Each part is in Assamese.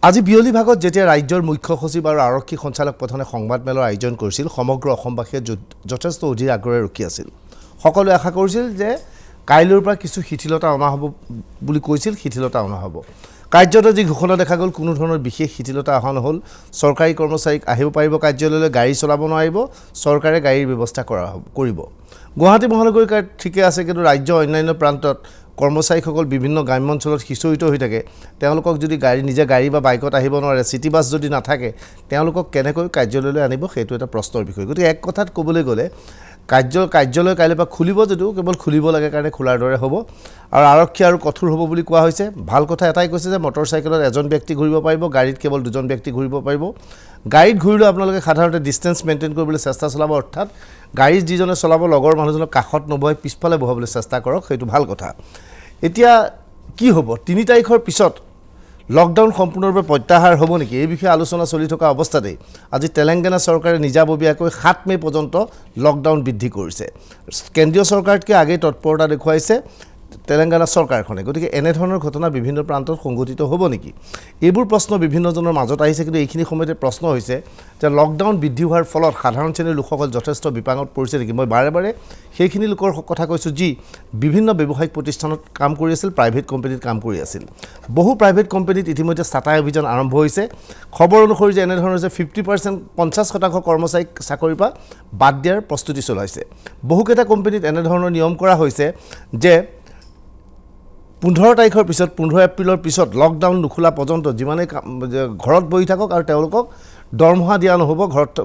আজি বিয়লি ভাগত যেতিয়া ৰাজ্যৰ মুখ্য সচিব আৰু আৰক্ষী সঞ্চালক প্ৰধানে সংবাদমেলৰ আয়োজন কৰিছিল সমগ্ৰ অসমবাসীয়ে যথেষ্ট অধীৰ আগ্ৰহেৰে ৰখি আছিল সকলোৱে আশা কৰিছিল যে কাইলৈৰ পৰা কিছু শিথিলতা অনা হ'ব বুলি কৈছিল শিথিলতা অনা হ'ব কাৰ্যত যি ঘোষণা দেখা গ'ল কোনো ধৰণৰ বিশেষ শিথিলতা অহা নহ'ল চৰকাৰী কৰ্মচাৰীক আহিব পাৰিব কাৰ্যালয়লৈ গাড়ী চলাব নোৱাৰিব চৰকাৰে গাড়ীৰ ব্যৱস্থা কৰিব গুৱাহাটী মহানগৰীৰ ঠিকে আছে কিন্তু ৰাজ্যৰ অন্যান্য প্ৰান্তত কৰ্মচাৰীসকল বিভিন্ন গ্ৰাম্য অঞ্চলত সিঁচৰিত হৈ থাকে তেওঁলোকক যদি নিজে গাড়ী বা বাইকত আহিব নোৱাৰে চিটি বাছ যদি নাথাকে তেওঁলোকক কেনেকৈ কাৰ্যালয়লৈ আনিব সেইটো এটা প্ৰশ্নৰ বিষয় গতিকে এক কথাত ক'বলৈ গ'লে কাৰ্যালয় কাইলৈ পৰা খুলিব যদিও কেৱল খুলিব লাগে কাৰণে খোলাৰ দৰে হ'ব আৰু আৰক্ষী আৰু কঠোৰ হ'ব বুলি কোৱা হৈছে ভাল কথা এটাই কৈছে যে মটৰচাইকেলত এজন ব্যক্তি ঘূৰিব পাৰিব গাড়ীত কেৱল দুজন ব্যক্তি ঘূৰিব পাৰিব গাড়ীত ঘূৰিলেও আপোনালোকে সাধাৰণতে ডিষ্টেঞ্চ মেইনটেইন কৰিবলৈ চেষ্টা চলাব অৰ্থাৎ গাড়ী যিজনে চলাব লগৰ মানুহজনক কাষত নবহাই পিছফালে বহাবলৈ চেষ্টা কৰক সেইটো ভাল কথা এতিয়া কি হ'ব 3 তাৰিখৰ পিছত লকডাউন সম্পূৰ্ণৰূপে প্ৰত্যাহাৰ হ'ব নেকি এই বিষয়ে আলোচনা চলি থকা অৱস্থাতে আজি তেলেংগানা চৰকাৰে নিজাববীয়াকৈ 7 মে পৰ্যন্ত লকডাউন বৃদ্ধি কৰিছে কেন্দ্ৰীয় চৰকাৰতকৈ আগে তৎপৰতা দেখুৱাইছে তেলেংগানা চৰকাৰখনে গতিকে এনে ধৰণৰ ঘটনা বিভিন্ন প্ৰান্তত সংঘটিত হ'ব নেকি এইবোৰ প্ৰশ্ন বিভিন্নজনৰ মাজত আহিছে কিন্তু এইখিনি সময়তে প্ৰশ্ন হৈছে যে লকডাউন বৃদ্ধি হোৱাৰ ফলত সাধাৰণ শ্ৰেণীৰ লোকসকল যথেষ্ট বিপাঙত পৰিছে নেকি মই বাৰে বাৰে সেইখিনি লোকৰ কথা কৈছোঁ যি বিভিন্ন ব্যৱসায়িক প্ৰতিষ্ঠানত কাম কৰি আছিল প্ৰাইভেট কোম্পানীত কাম কৰি আছিল বহু প্ৰাইভেট কোম্পানীত ইতিমধ্যে ছাঁটাই অভিযান আৰম্ভ হৈছে খবৰ অনুসৰি যে এনে ধৰণৰ যে 50% 50% কৰ্মচাৰীক চাকৰিৰ পৰা বাদ দিয়াৰ প্ৰস্তুতি চলাইছে বহুকেইটা কোম্পানীত এনে ধৰণৰ নিয়ম কৰা হৈছে যে 15 তাৰিখৰ পিছত 15 এপ্ৰিলৰ পিছত লকডাউন নুখোলা পৰ্যন্ত যিমানে ঘৰত বহি থাকক আৰু তেওঁলোকক দৰমহা দিয়া নহ'ব ঘৰত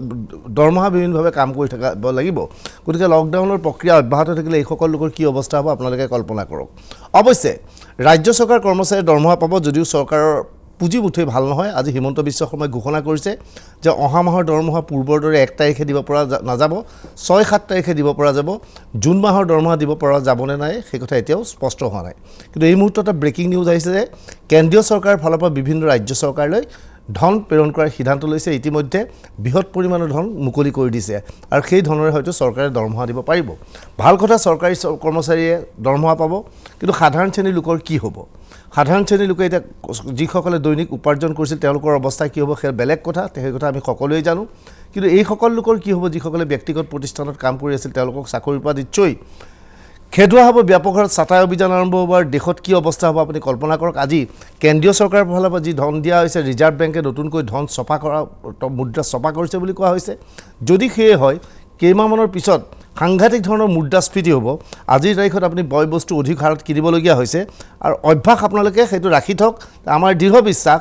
দৰমহা বিভিন্নভাৱে কাম কৰি থাকিব লাগিব গতিকে লকডাউনৰ প্ৰক্ৰিয়া অব্যাহত থাকিলে এইসকল লোকৰ কি অৱস্থা হ'ব আপোনালোকে কল্পনা কৰক অৱশ্যে ৰাজ্য চৰকাৰ কৰ্মচাৰীয়ে দৰমহা পাব যদিও চৰকাৰৰ পুঁজি মুঠেই ভাল নহয় আজি হিমন্ত বিশ্ব শৰ্মাই ঘোষণা কৰিছে যে অহা মাহৰ দৰমহা পূৰ্বৰ দৰে 1 তাৰিখে দিব পৰা নাযাব 6-7 তাৰিখে দিব পৰা যাব জুন মাহৰ দৰমহা দিব পৰা যাবনে নাই সেই কথা এতিয়াও স্পষ্ট হোৱা নাই কিন্তু এই মুহূৰ্তত ব্ৰেকিং নিউজ আহিছে যে কেন্দ্ৰীয় চৰকাৰৰ ফালৰ পৰা বিভিন্ন ৰাজ্য চৰকাৰলৈ ধন প্ৰেৰণ কৰাৰ সিদ্ধান্ত লৈছে ইতিমধ্যে বৃহৎ পৰিমাণৰ ধন মুকলি কৰি দিছে আৰু সেই ধনৰে হয়তো চৰকাৰে দৰমহা দিব পাৰিব ভাল কথা চৰকাৰী কৰ্মচাৰীয়ে দৰমহা পাব কিন্তু সাধাৰণ শ্ৰেণীৰ লোকৰ কি হ'ব সাধাৰণ শ্ৰেণীৰ লোকে এতিয়া যিসকলে দৈনিক উপাৰ্জন কৰিছিল তেওঁলোকৰ অৱস্থা কি হ'ব সেই বেলেগ কথা সেই কথা আমি সকলোৱে জানো কিন্তু এই সকল লোকৰ কি হ'ব যিসকলে ব্যক্তিগত প্ৰতিষ্ঠানত কাম কৰি আছিল তেওঁলোকক চাকৰিৰ পৰা নিশ্চয় খেদুৱা হ'ব ব্যাপক হাৰত ছাঁটাই অভিযান আৰম্ভ হ'ব আৰু দেশত কি অৱস্থা হ'ব আপুনি কল্পনা কৰক আজি কেন্দ্ৰীয় চৰকাৰৰ ফালৰ পৰা যি ধন দিয়া হৈছে ৰিজাৰ্ভ বেংকে নতুনকৈ ধন চফা কৰা মুদ্ৰা চফা কৰিছে বুলি কোৱা হৈছে যদি সেয়ে হয় কেইমাহমানৰ পিছত সাংঘাতিক ধৰণৰ মুদ্ৰাস্ফীতি হ'ব আজিৰ তাৰিখত আপুনি বয় বস্তু অধিক হাৰত কিনিবলগীয়া হৈছে আৰু অভ্যাস আপোনালোকে সেইটো ৰাখি থওক আমাৰ দৃঢ় বিশ্বাস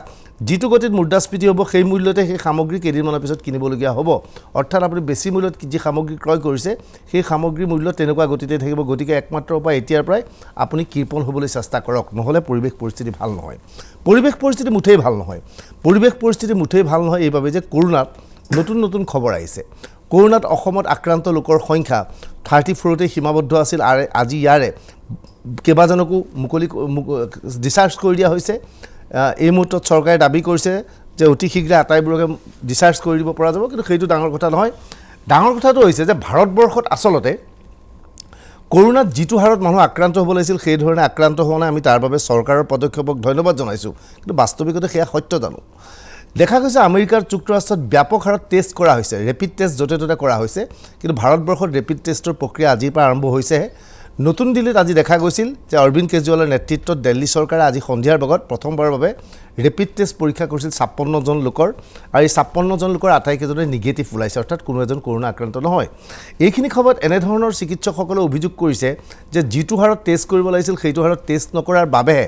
যিটো গতিত মুদ্ৰাস্ফীতি হ'ব সেই মূল্যতে সেই সামগ্ৰী কেইদিনমানৰ পিছত কিনিবলগীয়া হ'ব অৰ্থাৎ আপুনি বেছি মূল্যত যি সামগ্ৰী ক্ৰয় কৰিছে সেই সামগ্ৰীৰ মূল্য তেনেকুৱা গতিতে থাকিব গতিকে একমাত্ৰ উপায় এতিয়াৰ পৰাই আপুনি কৃপণ হ'বলৈ চেষ্টা কৰক নহ'লে পৰিৱেশ পৰিস্থিতি ভাল নহয় পৰিৱেশ পৰিস্থিতি মুঠেই ভাল নহয় এইবাবে যে কৰোনাত নতুন খবৰ আহিছে কৰোনাত অসমত আক্ৰান্ত লোকৰ সংখ্যা 34তে সীমাবদ্ধ আছিল আৰু আজি ইয়াৰে কেইবাজনকো ডিচাৰ্জ কৰি দিয়া হৈছে এই মুহূৰ্তত চৰকাৰে দাবী কৰিছে যে অতি শীঘ্ৰে আটাইবোৰকে ডিচাৰ্জ কৰি দিব পৰা যাব কিন্তু সেইটো ডাঙৰ কথা নহয় ডাঙৰ কথাটো হৈছে যে ভাৰতবৰ্ষত আচলতে কৰোনাত যিটো হাৰত মানুহ আক্ৰান্ত হ'ব লাগিছিল সেই ধৰণে আক্ৰান্ত হোৱা নাই আমি তাৰ বাবে চৰকাৰৰ পদক্ষেপক ধন্যবাদ জনাইছোঁ কিন্তু বাস্তৱিকতে সেয়া সত্য জানো দেখা গৈছে আমেৰিকাৰ যুক্তৰাষ্ট্ৰত ব্যাপক হাৰত টেষ্ট কৰা হৈছে ৰেপিড টেষ্ট য'তে ত'তে কৰা হৈছে কিন্তু ভাৰতবৰ্ষত ৰেপিড টেষ্টৰ প্ৰক্ৰিয়া আজিৰ পৰা আৰম্ভ হৈছেহে নতুন দিল্লীত আজি দেখা গৈছিল যে অৰবিন্দ কেজৰিৱালৰ নেতৃত্বত দিল্লী চৰকাৰে আজি সন্ধিয়াৰ ভাগত প্ৰথমবাৰৰ বাবে ৰেপিড টেষ্ট পৰীক্ষা কৰিছিল 56 জন লোকৰ আৰু এই 56 জন লোকৰ আটাইকেইজনে নিগেটিভ ওলাইছে অৰ্থাৎ কোনো এজন কৰোনা আক্ৰান্ত নহয় এইখিনি সময়ত এনেধৰণৰ চিকিৎসকসকলে অভিযোগ কৰিছে যে যিটো হাৰত টেষ্ট কৰিব লাগিছিল সেইটো হাৰত টেষ্ট নকৰাৰ বাবেহে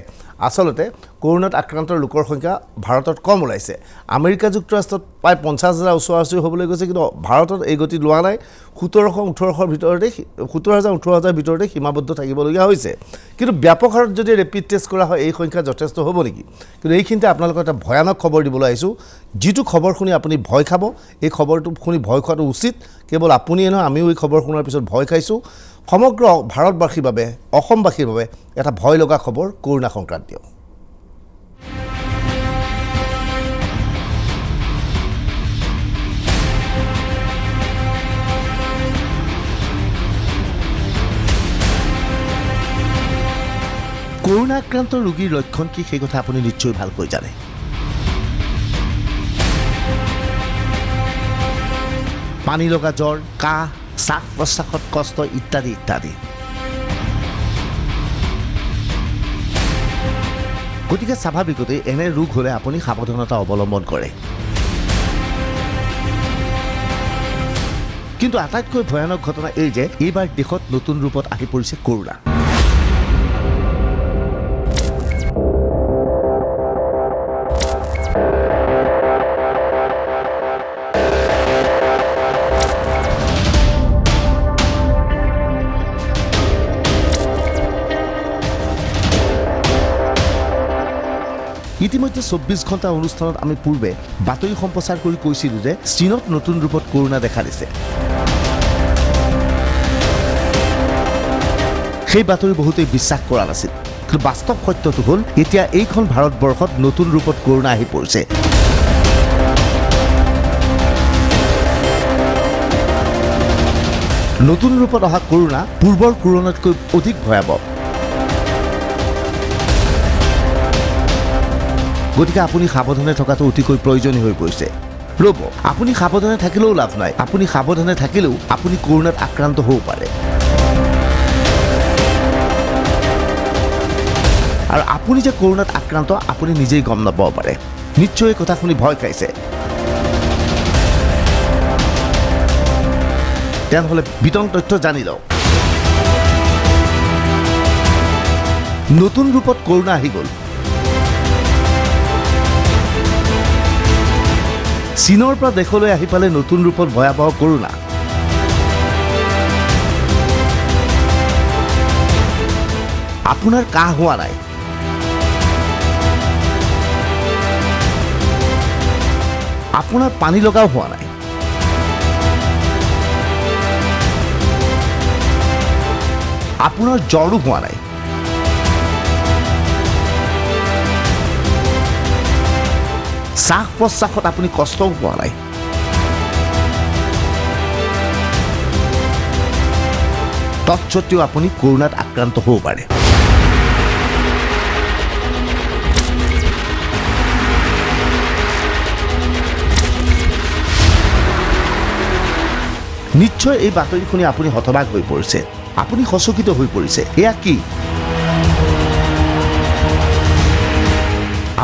আচলতে কৰোনাত আক্ৰান্তৰ লোকৰ সংখ্যা ভাৰতত কম ওলাইছে আমেৰিকা যুক্তৰাষ্ট্ৰত প্ৰায় 50,000 ওচৰা-ওচৰি হ'বলৈ গৈছে কিন্তু ভাৰতত এই গতি লোৱা নাই 17,000-18,000 ভিতৰতে সীমাবদ্ধ থাকিবলগীয়া হৈছে কিন্তু ব্যাপক হাৰত যদি ৰেপিড টেষ্ট কৰা হয় এই সংখ্যা যথেষ্ট হ'ব নেকি কিন্তু এইখিনিতে আপোনালোকক এটা ভয়ানক খবৰ দিবলৈ আহিছোঁ যিটো খবৰ শুনি আপুনি ভয় খাব এই খবৰটো শুনি ভয় খোৱাটো উচিত কেৱল আপুনিয়ে নহয় আমিও এই খবৰ শুনাৰ পিছত ভয় খাইছোঁ সমগ্ৰ ভাৰতবাসীৰ বাবে অসমবাসীৰ বাবে এটা ভয় লগা খবৰ কৰোনা সংক্ৰান্তীয় কৰোনা আক্ৰান্ত ৰোগীৰ লক্ষণ কি সেই কথা আপুনি নিশ্চয় ভালকৈ জানে পানী লগা জ্বৰ, কাহ, শ্বাস প্ৰশ্বাসত কষ্ট ইত্যাদি ইত্যাদি। গতিকে স্বাভাৱিকতে এনে ৰোগ হ'লে আপুনি সাৱধানতা অৱলম্বন কৰে। কিন্তু আটাইতকৈ ভয়ানক ঘটনা এই যে এইবাৰ দেশত নতুন ৰূপত আহি পৰিছে কৰোনা। ইতিমধ্যে ২৪ ঘণ্টা অনুষ্ঠানত আমি পূৰ্বে বাতৰি সম্প্ৰচাৰ কৰি কৈছিলোঁ যে চীনত নতুন ৰূপত কৰোনা দেখা দিছে। সেই বাতৰি বহুতেই বিশ্বাস কৰা নাছিল, কিন্তু বাস্তৱ সত্যটো হ'ল এতিয়া এইখন ভাৰতবৰ্ষত নতুন ৰূপত কৰোনা আহি পৰিছে। নতুন ৰূপত অহা কৰোনা পূৰ্বৰ কৰোনাতকৈ অধিক ভয়াৱহ। গতিকে আপুনি সাৱধানে থকাটো অতিকৈ প্ৰয়োজনীয় হৈ পৰিছে। ৰ'ব, আপুনি সাৱধানে থাকিলেও লাভ নাই, আপুনি সাৱধানে থাকিলেও আপুনি কৰোনাত আক্ৰান্ত হ'ব পাৰে। আৰু আপুনি যে কৰোনাত আক্ৰান্ত আপুনি নিজেই গম নাপাব পাৰে। নিশ্চয় এই কথা শুনি ভয় খাইছে। তেনেহ'লে বিতং তথ্য জানি লওক। নতুন ৰূপত কৰোনা আহি গ'ল। চীনৰ পৰা দেশলৈ আহি পালে নতুন ৰূপত ভয়াৱহ কৰোনা। আপোনাৰ কাহ হোৱা নাই, আপোনাৰ পানী লগাও হোৱা নাই, আপোনাৰ জ্বৰো হোৱা নাই, শ্বাস প্ৰশ্বাসত আপুনি কষ্টও পোৱা নাই, তৎসত্বেও আপুনি কৰোনাত আক্ৰান্ত হ'ব পাৰে। নিশ্চয় এই বাতৰি শুনি আপুনি হতবাক হৈ পৰিছে, আপুনি সচকিত হৈ পৰিছে। এয়া কি?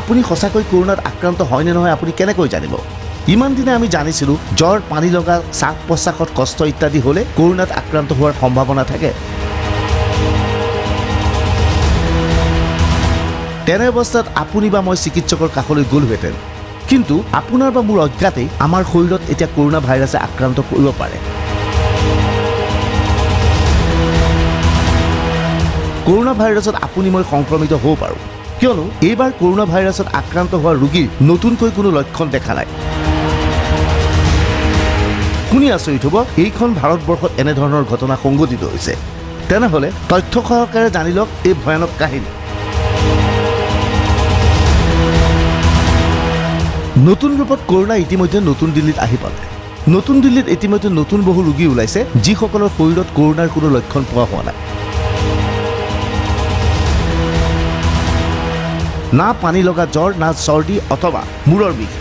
আপুনি সঁচাকৈ কৰোনাত আক্ৰান্ত হয় নে নহয় আপুনি কেনেকৈ জানিব? ইমান দিনে আমি জানিছিলোঁ জ্বৰ, পানী লগা, শ্বাস প্ৰশ্বাসত কষ্ট ইত্যাদি হ'লে কৰোনাত আক্ৰান্ত হোৱাৰ সম্ভাৱনা থাকে। তেনে অৱস্থাত আপুনি বা মই চিকিৎসকৰ কাষলৈ গ'লোহেঁতেন, কিন্তু আপোনাৰ বা মোৰ অজ্ঞাতেই আমাৰ শৰীৰত এতিয়া কৰোনা ভাইৰাছে আক্ৰান্ত কৰিব পাৰে। কৰোনা ভাইৰাছত আপুনি মই সংক্ৰমিত হ'ব পাৰোঁ, কিয়নো এইবাৰ কৰোনা ভাইৰাছত আক্ৰান্ত হোৱা ৰোগীৰ নতুনকৈ কোনো লক্ষণ দেখা নাই। শুনি আচৰিত হ'ব, এইখন ভাৰতবৰ্ষত এনেধৰণৰ ঘটনা সংঘটিত হৈছে। তেনেহ'লে তথ্য সহকাৰে জানি লওক এই ভয়ানক কাহিনী। নতুন ৰূপত কৰোনা ইতিমধ্যে নতুন দিল্লীত আহি পালে। নতুন দিল্লীত ইতিমধ্যে নতুন বহু ৰোগী ওলাইছে যিসকলৰ শৰীৰত কৰোনাৰ কোনো লক্ষণ পোৱা হোৱা নাই। না পানী লগা জ্বৰ, না চৰ্দি অথবা মূৰৰ বিষ,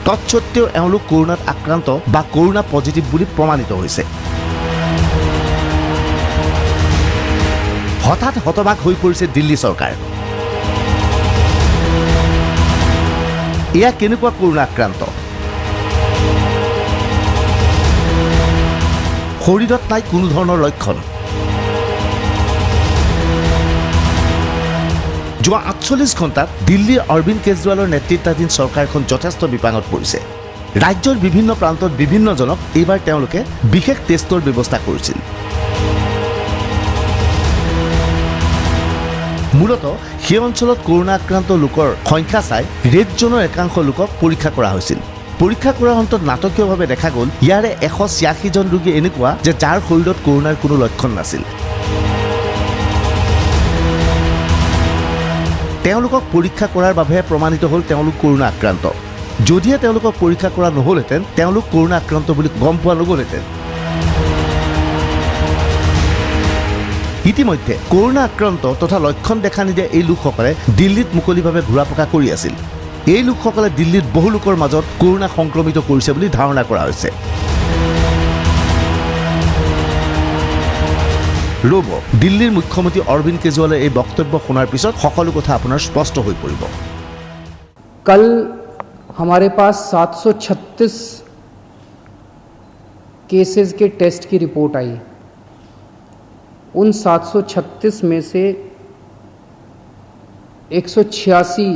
তৎসত্বেও এওঁলোক কৰোনাত আক্ৰান্ত বা কৰোনা পজিটিভ বুলি প্ৰমাণিত হৈছে। হঠাৎ হতবাক হৈ পৰিছে দিল্লী চৰকাৰ। এয়া কেনেকুৱা কৰোনা আক্ৰান্ত? শৰীৰত নাই কোনো ধৰণৰ লক্ষণ। যোৱা ৪৮ ঘণ্টাত দিল্লীৰ অৰবিন্দ কেজৰিৱালৰ নেতৃত্বাধীন চৰকাৰখন যথেষ্ট বিপাঙত পৰিছে। ৰাজ্যৰ বিভিন্ন প্ৰান্তত বিভিন্নজনক এইবাৰ তেওঁলোকে বিশেষ টেষ্টৰ ব্যৱস্থা কৰিছিল। মূলতঃ সেই অঞ্চলত কৰোনা আক্ৰান্ত লোকৰ সংখ্যা চাই ৰেড জোনৰ একাংশ লোকক পৰীক্ষা কৰা হৈছিল। পৰীক্ষা কৰাৰ অন্তত নাটকীয়ভাৱে দেখা গ'ল ইয়াৰে ১৮৬জন ৰোগী এনেকুৱা যে যাৰ শৰীৰত কৰোনাৰ কোনো লক্ষণ নাছিল। তেওঁলোকক পৰীক্ষা কৰাৰ বাবেহে প্ৰমাণিত হ'ল তেওঁলোক কৰোনা আক্ৰান্ত। যদিহে তেওঁলোকক পৰীক্ষা কৰা নহ'লহেঁতেন তেওঁলোক কৰোনা আক্ৰান্ত বুলি গম পোৱা নগ'লহেঁতেন। ইতিমধ্যে কৰোনা আক্ৰান্ত তথা লক্ষণ দেখা নিদিয়া এই লোকসকলে দিল্লীত মুকলিভাৱে ঘূৰা পকা কৰি আছিল। এই লোকসকলে দিল্লীত বহু লোকৰ মাজত কৰোনা সংক্ৰমিত কৰিছে বুলি ধাৰণা কৰা হৈছে। ৰ'ব দিল্লীৰ মুখ্যমন্ত্ৰী অৰবিন্দ কেজৰিৱালৰ এই বক্তব্য শুনাৰ পিছত সকলো কথা আপোনাৰ স্পষ্ট হৈ পৰিব। कल हमारे पास 736 केसेस के टेस्ट की रिपोर्ट आई। उन 736 में से 186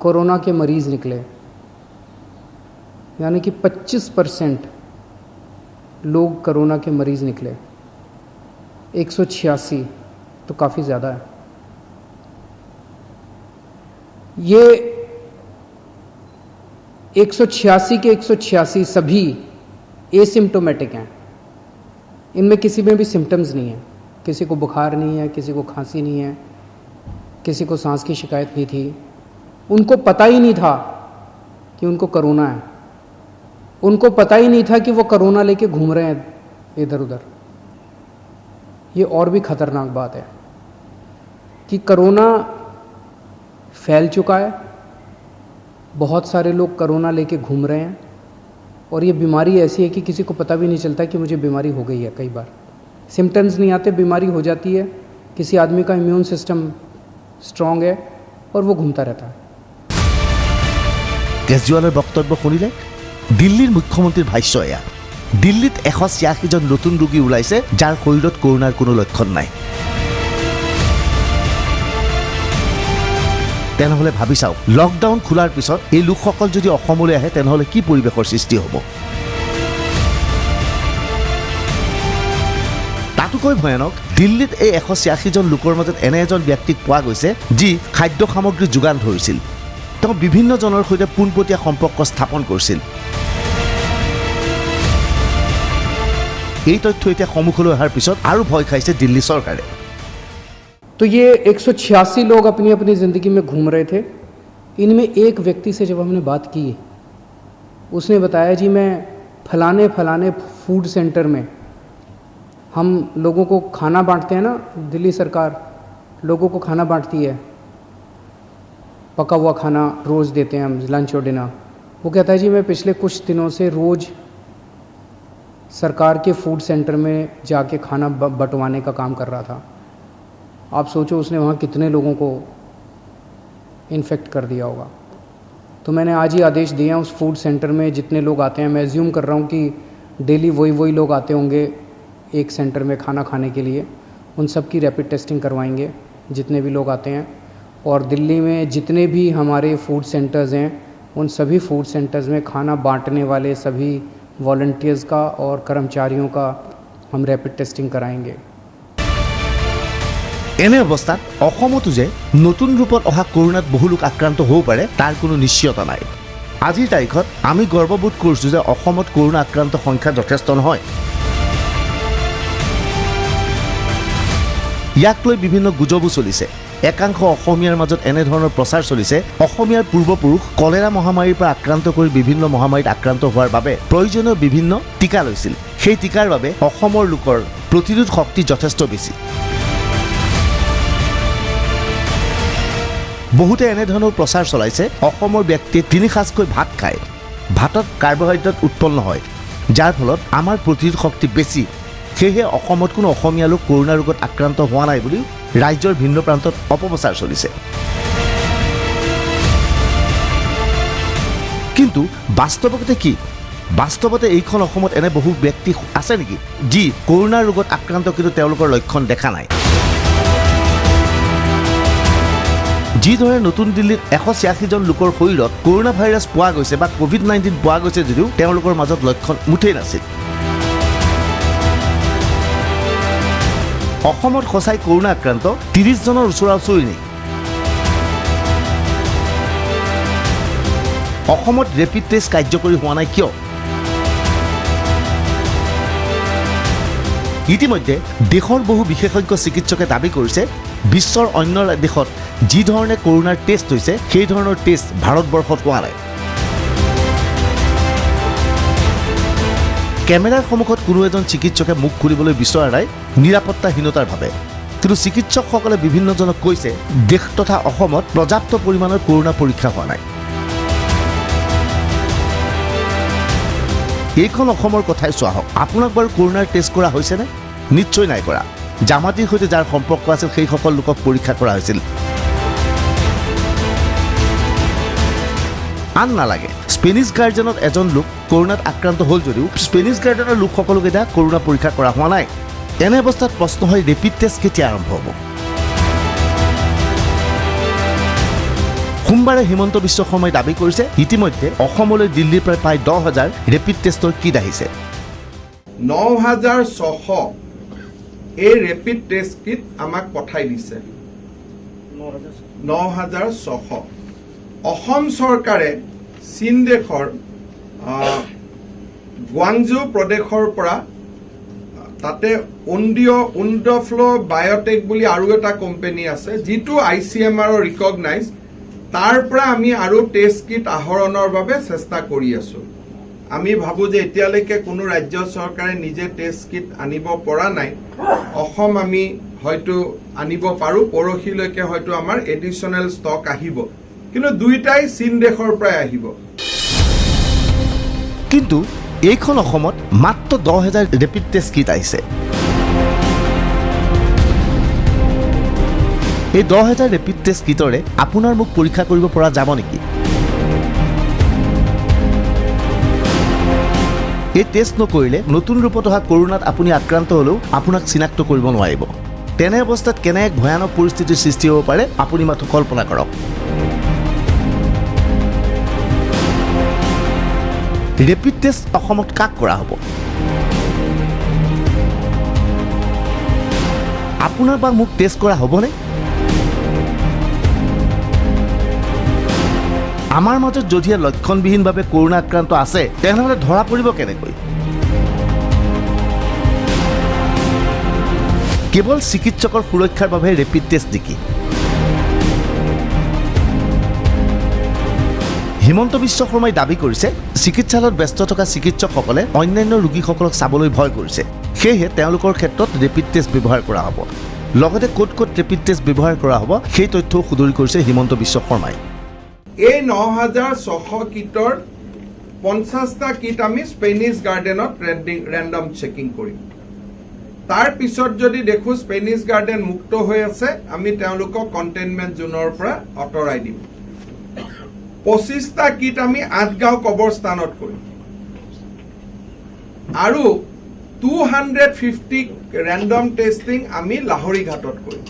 कोरोना के मरीज़ निकले, यानी कि 25% लोग कोरोना के मरीज़ निकले। 186 तो काफ़ी ज़्यादा है। ये 186 के 186 सभी एसिम्टोमेटिक हैं। इनमें किसी में भी सिम्टम्स नहीं है, किसी को बुखार नहीं है, किसी को खांसी नहीं है, किसी को सांस की शिकायत नहीं थी। उनको पता ही नहीं था कि उनको कोरोना है, उनको पता ही नहीं था कि वो कोरोना लेके घूम रहे हैं इधर उधर। ये और भी ख़तरनाक बात है कि कोरोना फैल चुका है, बहुत सारे लोग कोरोना लेके घूम रहे हैं, और ये बीमारी ऐसी है कि किसी को पता भी नहीं चलता कि मुझे बीमारी हो गई है। कई बार सिम्टम्स नहीं आते, बीमारी हो जाती है, किसी आदमी का इम्यून सिस्टम स्ट्रॉन्ग है और वो घूमता रहता है। কেজৰিৱালৰ বক্তব্য শুনিলে দিল্লীৰ মুখ্যমন্ত্ৰীৰ ভাষ্য এয়া। দিল্লীত 186জন নতুন ৰোগী ওলাইছে যাৰ শৰীৰত কৰোনাৰ কোনো লক্ষণ নাই। তেনেহ'লে ভাবি চাওক, লকডাউন খোলাৰ পিছত এই লোকসকল যদি অসমলৈ আহে তেনেহ'লে কি পৰিৱেশৰ সৃষ্টি হ'ব। তাতোকৈ ভয়ানক, দিল্লীত এই 186জন লোকৰ মাজত এনে এজন ব্যক্তিক পোৱা গৈছে যি খাদ্য সামগ্ৰী যোগান ধৰিছিল। তেওঁ বিভিন্নজনৰ সৈতে পোনপটীয়া সম্পৰ্ক স্থাপন কৰিছিল। এই তথ্য এতিয়া সন্মুখলৈ অহাৰ পিছত আৰু ভয় খাইছে দিল্লী চৰকাৰে। तो ये 186 लोग अपनी अपनी ज़िंदगी में घूम रहे थे। इनमें एक व्यक्ति से जब हमने बात की, उसने बताया जी मैं फलाने फलाने फूड सेंटर में, हम लोगों को खाना बांटते हैं ना, दिल्ली सरकार लोगों को खाना बांटती है, पका हुआ खाना रोज़ देते हैं हम, लंच और डिनर। वो कहता है जी मैं पिछले कुछ दिनों से रोज़ सरकार के फूड सेंटर में जाके खाना बंटवाने का काम कर रहा था। आप सोचो उसने वहाँ कितने लोगों को इन्फेक्ट कर दिया होगा। तो मैंने आज ही आदेश दिए हैं उस फूड सेंटर में जितने लोग आते हैं, मैं एज्यूम कर रहा हूँ कि डेली वही लोग आते होंगे एक सेंटर में खाना खाने के लिए, उन सब की रैपिड टेस्टिंग करवाएंगे जितने भी लोग आते हैं। और दिल्ली में जितने भी हमारे फूड सेंटर्स हैं, उन सभी फूड सेंटर्स में खाना बांटने वाले सभी वॉलंटियर्स का और कर्मचारियों का हम रैपिड टेस्टिंग कराएंगे। এনে অৱস্থাত অসমতো যে নতুন ৰূপত অহা কৰোনাত বহু লোক আক্ৰান্ত হ'ব পাৰে তাৰ কোনো নিশ্চয়তা নাই। আজিৰ তাৰিখত আমি গৰ্ববোধ কৰিছোঁ যে অসমত কৰোনা আক্ৰান্ত সংখ্যা যথেষ্ট নহয়। ইয়াক লৈ বিভিন্ন গুজবো চলিছে। একাংশ অসমীয়াৰ মাজত এনেধৰণৰ প্ৰচাৰ চলিছে, অসমীয়াৰ পূৰ্বপুৰুষ কলেৰা মহামাৰীৰ পৰা আক্ৰান্ত কৰি বিভিন্ন মহামাৰীত আক্ৰান্ত হোৱাৰ বাবে প্ৰয়োজনীয় বিভিন্ন টীকা লৈছিল। সেই টীকাৰ বাবে অসমৰ লোকৰ প্ৰতিৰোধ শক্তি যথেষ্ট বেছি। বহুতে এনেধৰণৰ প্ৰচাৰ চলাইছে, অসমৰ ব্যক্তিয়ে 3 সাঁজকৈ ভাত খায়, ভাতত কাৰ্বহাইড্ৰেট উৎপন্ন হয়, যাৰ ফলত আমাৰ প্ৰতিৰোধ শক্তি বেছি। সেয়েহে অসমত কোনো অসমীয়া লোক কৰোনা ৰোগত আক্ৰান্ত হোৱা নাই বুলি ৰাজ্যৰ ভিন্ন প্ৰান্তত অপপ্ৰচাৰ চলিছে। কিন্তু বাস্তৱতে কি? বাস্তৱতে এইখন অসমত এনে বহু ব্যক্তি আছে নেকি যি কৰোনা ৰোগত আক্ৰান্ত কিন্তু তেওঁলোকৰ লক্ষণ দেখা নাই? যিদৰে নতুন দিল্লীত 186জন লোকৰ শৰীৰত কৰোনা ভাইৰাছ পোৱা গৈছে বা COVID-19 পোৱা গৈছে যদিও তেওঁলোকৰ মাজত লক্ষণ মুঠেই নাছিল। অসমত সঁচাই কৰোনা আক্ৰান্ত 30 জনৰ ওচৰা-ওচৰি নেকি? অসমত ৰেপিড টেষ্ট কাৰ্যকৰী হোৱা নাই কিয়? ইতিমধ্যে দেশৰ বহু বিশেষজ্ঞ চিকিৎসকে দাবী কৰিছে বিশ্বৰ অন্য দেশত যি ধৰণে কৰোনাৰ টেষ্ট হৈছে সেই ধৰণৰ টেষ্ট ভাৰতবৰ্ষত হোৱা নাই। কেমেৰাৰ সন্মুখত কোনো এজন চিকিৎসকে মুখ খুলিবলৈ বিচৰা নাই নিৰাপত্তাহীনতাৰ ভাৱে। কিন্তু চিকিৎসকসকলে বিভিন্নজনক কৈছে দেশ তথা অসমত পৰ্যাপ্ত পৰিমাণৰ কৰোনা পৰীক্ষা হোৱা নাই। এইখন অসমৰ কথাই চোৱা হওক, আপোনাক বাৰু কৰোনাৰ টেষ্ট কৰা হৈছেনে? নিশ্চয় নাই কৰা। জামাতীৰ সৈতে যাৰ সম্পৰ্ক আছিল সেইসকল লোকক পৰীক্ষা কৰা হৈছিল। আন নালাগে স্পেনিছ গাৰ্ডেনত এজন লোক কৰোণাত আক্ৰান্ত হ'ল যদিও স্পেনিছ গাৰ্ডেনৰ লোকসকলক এতিয়া কৰোণা পৰীক্ষা কৰা হোৱা নাই। এনে অৱস্থাত প্ৰশ্ন হয় ৰেপিড টেষ্ট কেতিয়া আৰম্ভ হ'ব? সোমবাৰে হিমন্ত বিশ্ব শৰ্মাই দাবী কৰিছে ইতিমধ্যে অসমলৈ দিল্লীৰ পৰা প্ৰায় 10,000 ৰেপিড টেষ্টৰ কিট আহিছে। 9,600 এই ৰেপিড টেষ্ট কিট আমাক পঠাই দিছে। 9,600 অসম চৰকাৰে চীন দেশৰ গুৱাংজু প্ৰদেশৰ পৰা তাতে উণ্ডফ্লো বায়'টেক বুলি আৰু এটা কোম্পানী আছে যিটো ICMR ৰিকগনাইজ, তাৰ পৰা আমি আৰু টেষ্ট কিট আহৰণৰ বাবে চেষ্টা কৰি আছো। আমি ভাবো যে এতিয়ালৈকে কোনো ৰাজ্য চৰকাৰে নিজে টেষ্ট কিট আনিব পৰা নাই। অসম আমি হয়তো আনিব পাৰো, পৰহিলৈকে হয়তো আমাৰ এডিশ্যনেল ষ্টক আহিব, কিন্তু দুইটাই চীন দেশৰ পৰাই আহিব। কিন্তু এইখন অসমত মাত্ৰ 10,000 ৰেপিড টেষ্ট কিট আহিছে। এই 10,000 ৰেপিড টেষ্ট কিটৰে আপোনাৰ মোক পৰীক্ষা কৰিব পৰা যাব নেকি? এই টেষ্ট নকৰিলে নতুন ৰূপত অহা কৰোণাত আপুনি আক্ৰান্ত হ'লেও আপোনাক চিনাক্ত কৰিব নোৱাৰিব। তেনে অৱস্থাত কেনে এক ভয়ানক পৰিস্থিতিৰ সৃষ্টি হ'ব পাৰে আপুনি মাথো কল্পনা কৰক। ৰেপিড টেষ্ট অসমত কাক কৰা হ'ব? আপোনাৰ বা মোক টেষ্ট কৰা হ'বনে? আমাৰ মাজত যদিহে লক্ষণবিহীনভাৱে কৰোণা আক্ৰান্ত আছে তেনেহ'লে ধৰা পৰিব কেনেকৈ? কেৱল চিকিৎসকৰ সুৰক্ষাৰ বাবে ৰেপিড টেষ্ট নেকি? হিমন্ত বিশ্ব শৰ্মাই দাবী কৰিছে চিকিৎসালয়ত ব্যস্ত থকা চিকিৎসকসকলে অন্যান্য ৰোগীসকলক চাবলৈ ভয় কৰিছে, সেয়েহে তেওঁলোকৰ ক্ষেত্ৰত ৰেপিড টেষ্ট ব্যৱহাৰ কৰা হ'ব। লগতে ক'ত ক'ত ৰেপিড টেষ্ট ব্যৱহাৰ কৰা হ'ব সেই তথ্যও সদৰি কৰিছে হিমন্ত বিশ্ব শৰ্মাই। এই 9,600 কিটৰ 50টা কিট আমি স্পেনিছ গাৰ্ডেনত ৰেণ্ডম চেকিং কৰিম। তাৰ পিছত যদি দেখো স্পেনিছ গাৰ্ডেন মুক্ত হৈ আছে, আমি তেওঁলোকক কণ্টেইনমেণ্ট জোনৰ পৰা আঁতৰাই দিম। 25টা কিট আমি আঠগাঁও কবৰস্থানত কৰিম আৰু 250 ৰেণ্ডম টেষ্টিং আমি লাহৰীঘাটত কৰিম।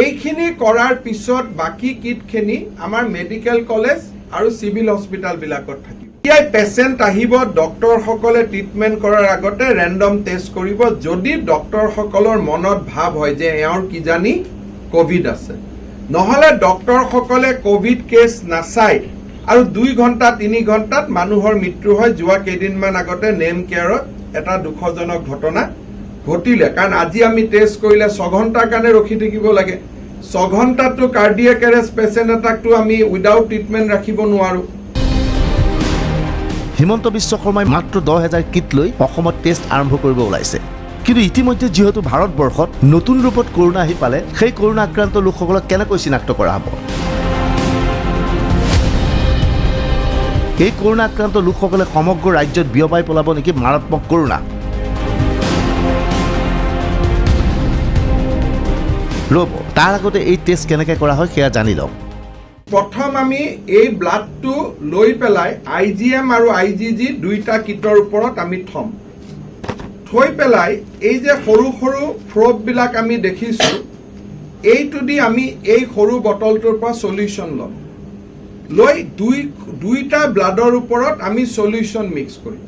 এইখিনি কৰাৰ পিছত বাকী কিটখিনি আমাৰ মেডিকেল কলেজ আৰু চিভিল হস্পিটেলবিলাকত থাকিব। ইয়াত পেচেণ্ট আহিব, ডক্টৰসকলে ট্ৰিটমেণ্ট কৰাৰ আগতে ৰেণ্ডম টেষ্ট কৰিব। যদি ডক্টৰসকলৰ মনত ভাৱ হয় যে এওঁৰ কিজানি কোভিড আছে, নহ'লে ডক্টৰসকলে কোভিড কেছ নাচায় আৰু 2 ঘণ্টা 3 ঘণ্টাত মানুহৰ মৃত্যু হয়। যোৱা কেইদিনমান আগতে নেম কেয়াৰত এটা দুখজনক ঘটনা ঘটিলে, কাৰণ আজি আমি টেষ্ট কৰিলে 6 ঘণ্টাৰ কাৰণে ৰখি থাকিব লাগে। 6 ঘণ্টাতটো কাৰ্ডিয়েক এৰেষ্ট পেচেণ্ট এটাকটো আমি উইদাউট ট্ৰিটমেণ্ট ৰাখিব নোৱাৰো। হিমন্ত বিশ্ব শৰ্মাই মাত্ৰ 10,000 কিট লৈ অসমত টেষ্ট আৰম্ভ কৰিব ওলাইছে। কিন্তু ইতিমধ্যে যিহেতু ভাৰতবৰ্ষত নতুন ৰূপত কৰোণা আহি পালে, সেই কৰোণা আক্ৰান্ত লোকসকলক কেনেকৈ চিনাক্ত কৰা হ'ব? এই কৰোণা আক্ৰান্ত লোকসকলে সমগ্ৰ ৰাজ্যত বিয়পাই পেলাব নেকি মাৰাত্মক কৰোণা? ৰ'ব, তাৰ আগতে এই টেষ্ট কেনেকৈ কৰা হয় সেয়া জানি লওক। প্ৰথম আমি এই ব্লাডটো লৈ পেলাই IgM আৰু IgG দুইটা কিটৰ ওপৰত আমি থৈ পেলাই এই যে সৰু সৰু ফ্ৰববিলাক আমি দেখিছোঁ, এইটো দি আমি এই সৰু বটলটোৰ পৰা সলিউশ্যন ল'ম। লৈ দুইটা ব্লাডৰ ওপৰত আমি সলিউশ্যন মিক্স কৰিম।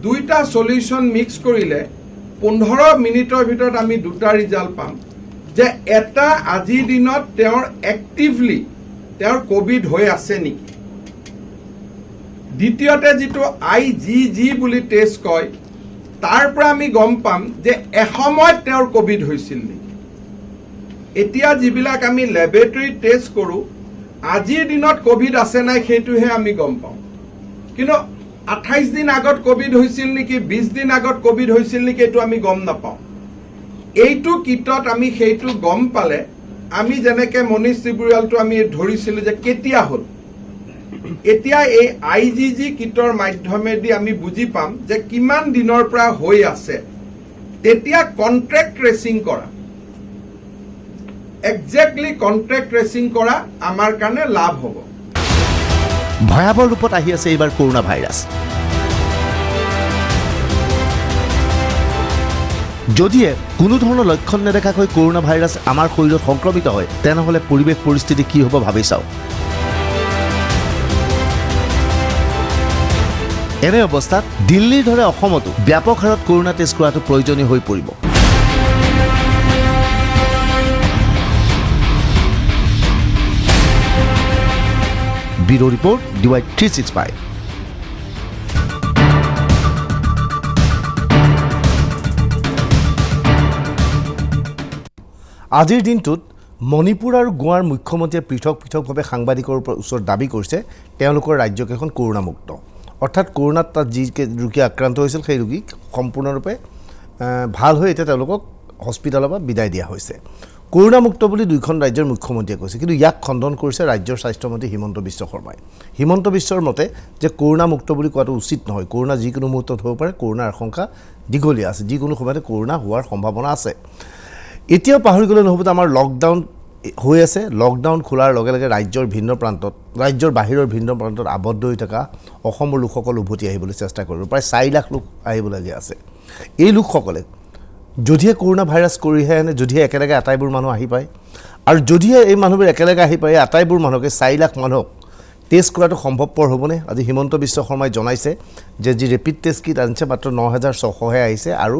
দুইটা সলিউশ্যন মিক্স কৰিলে 15 মিনিটৰ ভিতৰত আমি দুটা ৰিজাল্ট পাম যে এটা আজিৰ দিনত তেওঁৰ এক্টিভলি তেওঁৰ কোভিড হৈ আছে নেকি। দ্বিতীয়তে যিটো IgG বুলি টেষ্ট কয়, তাৰ পৰা আমি গম পাম যে এসময়ত তেওঁৰ কোভিড হৈছিল নেকি। এতিয়া যিবিলাক আমি লেবৰেটৰী টেষ্ট কৰোঁ, আজিৰ দিনত কোভিড আছে নাই সেইটোহে আমি গম পাওঁ, কিন্তু 28 দিন আগত কোভিড হৈছিল নেকি, 20 দিন আগত কোভিড হৈছিল নেকি, এইটো আমি গম নাপাওঁ। এইটো কিটত আমি সেইটো গম পালে আমি যেনেকে মনীষ ত্ৰিপুৰীয়ালটো আমি ধৰিছিলোঁ যে কেতিয়া হ'ল, এতিয়া এই IgG কিটৰ মাধ্যমেদি আমি বুজি পাম যে কিমান দিনৰ পৰা হৈ আছে। তেতিয়া কন্ট্ৰেক্ট ট্ৰেচিং কৰা একজেক্টলি কন্ট্ৰেক্ট ট্ৰেচিং কৰা আমাৰ কাৰণে লাভ হ'ব ভয়াৱহ ৰূপত আহি আছে এইবাৰ কৰোনা ভাইৰাছ যদিহে কোনো ধৰণৰ লক্ষণ নেদেখাকৈ কৰোনা ভাইৰাছ আমাৰ শৰীৰত সংক্ৰমিত হয় তেনেহ'লে পৰিৱেশ পৰিস্থিতি কি হ'ব ভাবি চাওক এনে অৱস্থাত দিল্লীৰ দৰে অসমতো ব্যাপক হাৰত কৰোনা টেষ্ট কৰাটো প্ৰয়োজনীয় হৈ পৰিব ব্যুৰ' ৰিপৰ্ট DY 365 আজিৰ দিনটোত মণিপুৰ আৰু গোৱাৰ মুখ্যমন্ত্ৰীয়ে পৃথকভাৱে সাংবাদিকৰ ওচৰত দাবী কৰিছে তেওঁলোকৰ ৰাজ্যকেইখন কৰোনামুক্ত অৰ্থাৎ কৰোনাত তাত যি ৰোগী আক্ৰান্ত হৈছিল সেই ৰোগীক সম্পূৰ্ণৰূপে ভাল হৈ এতিয়া তেওঁলোকক হস্পিটেলৰ পৰা বিদায় দিয়া হৈছে কৰোনামুক্ত বুলি দুইখন ৰাজ্যৰ মুখ্যমন্ত্ৰীয়ে কৈছে কিন্তু ইয়াক খণ্ডন কৰিছে ৰাজ্যৰ স্বাস্থ্যমন্ত্ৰী হিমন্ত বিশ্ব শৰ্মাই হিমন্ত বিশ্বৰ মতে যে কৰোনামুক্ত বুলি কোৱাটো উচিত নহয় কৰোনা যিকোনো মুহূৰ্তত হ'ব পাৰে কৰোনাৰ আশংকা দীঘলীয়া আছে যিকোনো সময়তে কৰোনা হোৱাৰ সম্ভাৱনা আছে এতিয়াও পাহৰি গ'লে নহ'ব আমাৰ লকডাউন হৈ আছে লকডাউন খোলাৰ লগে লগে ৰাজ্যৰ ৰাজ্যৰ বাহিৰৰ ভিন্ন প্ৰান্তত আবদ্ধ হৈ থকা অসমৰ লোকসকল উভতি আহিবলৈ চেষ্টা কৰিব প্ৰায় 4 লাখ লোক আহিবলগীয়া আছে এই লোকসকলে যদিহে কৰোনা ভাইৰাছ কৰিহে আনে যদিহে একেলগে আটাইবোৰ মানুহ আহি পায় আৰু যদিহে এই মানুহবোৰ একেলগে আহি পায় আটাইবোৰ মানুহকে 4 লাখ মানুহক টেষ্ট কৰাটো সম্ভৱপৰ হ'বনে আজি হিমন্ত বিশ্ব শৰ্মাই জনাইছে যে যি ৰেপিড টেষ্ট কিট আনিছে মাত্ৰ 9600হে আহিছে আৰু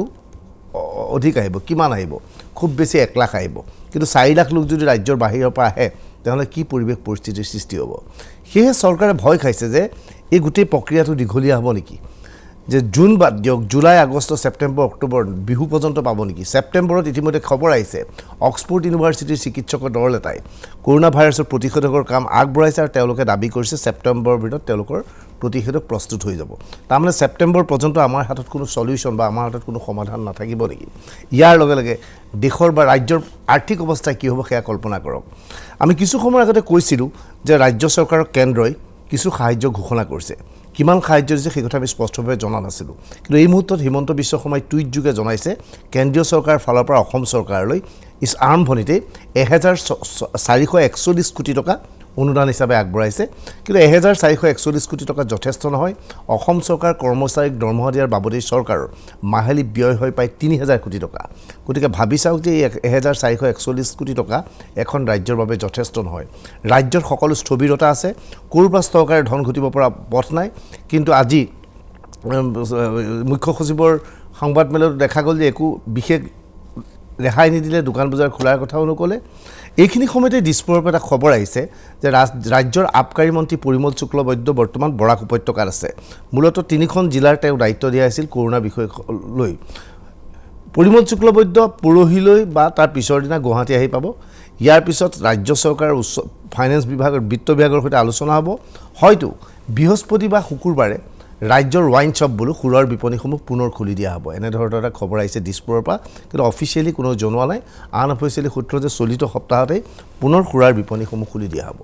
অধিক আহিব কিমান আহিব খুব বেছি 1 লাখ আহিব কিন্তু 4 লাখ লোক যদি ৰাজ্যৰ বাহিৰৰ পৰা আহে তেতিয়াহ'লে কি পৰিৱেশ পৰিস্থিতিৰ সৃষ্টি হ'ব সেয়ে চৰকাৰে ভয় খাইছে যে এই গোটেই প্ৰক্ৰিয়াটো দীঘলীয়া হ'ব নেকি যে জুন বাদ দিয়ক July August September October Bihu পৰ্যন্ত পাব নেকি ছেপ্টেম্বৰত ইতিমধ্যে খবৰ আহিছে অক্সফোৰ্ড ইউনিভাৰ্চিটিৰ চিকিৎসকৰ দল এটাই কৰোনা ভাইৰাছৰ প্ৰতিষেধকৰ কাম আগবঢ়াইছে আৰু তেওঁলোকে দাবী কৰিছে ছেপ্টেম্বৰৰ ভিতৰত তেওঁলোকৰ প্ৰতিষেধক প্ৰস্তুত হৈ যাব তাৰমানে ছেপ্টেম্বৰ পৰ্যন্ত আমাৰ হাতত কোনো সলিউশ্যন বা আমাৰ হাতত কোনো সমাধান নাথাকিব নেকি ইয়াৰ লগে লগে দেশৰ বা ৰাজ্যৰ আৰ্থিক অৱস্থা কি হ'ব সেয়া কল্পনা কৰক আমি কিছু সময়ৰ আগতে কৈছিলোঁ যে ৰাজ্য চৰকাৰৰ কেন্দ্ৰই কিছু সাহায্য ঘোষণা কৰিছে কিমান সাহায্য দিছে সেই কথা আমি স্পষ্টভাৱে জনা নাছিলোঁ কিন্তু এই মুহূৰ্তত হিমন্ত বিশ্ব শৰ্মাই টুইট যোগে জনাইছে কেন্দ্ৰীয় চৰকাৰৰ ফালৰ পৰা অসম চৰকাৰলৈ আৰম্ভণিতে 1441 কোটি টকা অনুদান হিচাপে আগবঢ়াইছে কিন্তু 1441 কোটি টকা যথেষ্ট নহয় অসম চৰকাৰ কৰ্মচাৰীক দৰমহা দিয়াৰ বাবদেই চৰকাৰৰ মাহিলী ব্যয় হয় প্ৰায় 3000 কোটি টকা গতিকে ভাবি চাওক যে 1441 কোটি টকা এখন ৰাজ্যৰ বাবে যথেষ্ট নহয় ৰাজ্যৰ সকলো স্থবিৰতা আছে ক'ৰবাত চৰকাৰে ধন ঘটিব পৰা পথ নাই কিন্তু আজি মুখ্য সচিবৰ সংবাদমেলত দেখা গ'ল যে একো বিশেষ ৰেহাই নিদিলে দোকান বজাৰ খোলাৰ কথাও নক'লে এইখিনি সময়তে দিছপুৰৰ পৰা এটা খবৰ আহিছে যে ৰাজ্যৰ আবকাৰী মন্ত্ৰী পৰিমল শুক্লবৈদ্য বৰ্তমান বৰাক উপত্যকাত আছে মূলতঃ 3খন জিলাৰ তেওঁ দায়িত্ব দিয়া আছিল কৰোনা বিষয়ক লৈ পৰিমল শুক্লবৈদ্য পৰহিলৈ বা তাৰ পিছৰ দিনা গুৱাহাটী আহি পাব ইয়াৰ পিছত ৰাজ্য চৰকাৰৰ উচ্চ ফাইনেন্স বিভাগৰ বিত্ত বিভাগৰ সৈতে আলোচনা হ'ব হয়তো বৃহস্পতি বা শুকুৰবাৰে ৰাজ্যৰ ওয়াইন শ্বপ বুলো খুৰৰ বিপণীসমূহ পুনৰ খুলি দিয়া হ'ব এনেধৰণৰ এটা খবৰ আহিছে দিছপুৰৰ পৰা কিন্তু অফিচিয়েলি কোনো জনোৱা নাই আনঅফিচিয়েলি সূত্ৰ যে চলিত সপ্তাহতেই পুনৰ খুৰৰ বিপণীসমূহ খুলি দিয়া হ'ব